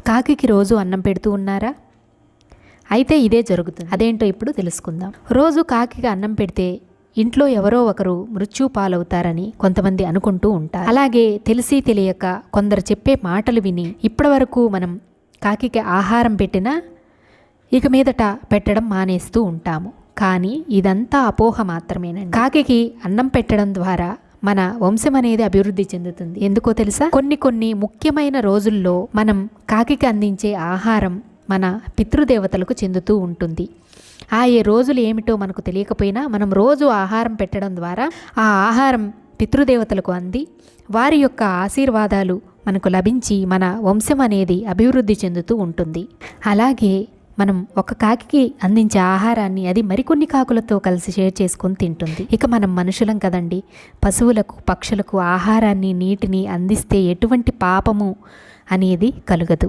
కాకికి రోజు అన్నం పెడుతూ ఉన్నారా? అయితే ఇదే జరుగుతుంది. అదేంటో ఇప్పుడు తెలుసుకుందాం. రోజు కాకికి అన్నం పెడితే ఇంట్లో ఎవరో ఒకరు మృత్యు పాలవుతారని కొంతమంది అనుకుంటూ ఉంటారు. అలాగే తెలిసి తెలియక కొందరు చెప్పే మాటలు విని ఇప్పటివరకు మనం కాకికి ఆహారం పెట్టినా ఇక మీదట పెట్టడం మానేస్తూ ఉంటాము. కానీ ఇదంతా అపోహ మాత్రమేనండి. కాకికి అన్నం పెట్టడం ద్వారా మన వంశం అనేది అభివృద్ధి చెందుతుంది. ఎందుకో తెలుసా? కొన్ని ముఖ్యమైన రోజుల్లో మనం కాకికి అందించే ఆహారం మన పితృదేవతలకు చెందుతూ ఉంటుంది. ఏ రోజులు ఏమిటో మనకు తెలియకపోయినా మనం రోజు ఆహారం పెట్టడం ద్వారా ఆ ఆహారం పితృదేవతలకు అంది వారి యొక్క ఆశీర్వాదాలు మనకు లభించి మన వంశం అనేది అభివృద్ధి చెందుతూ ఉంటుంది. అలాగే మనం ఒక కాకికి అందించే ఆహారాన్ని అది మరికొన్ని కాకులతో కలిసి షేర్ చేసుకొని తింటుంది. ఇక మనం మనుషులం కదండి, పశువులకు పక్షులకు ఆహారాన్ని నీటిని అందిస్తే ఎటువంటి పాపము అనేది కలుగదు.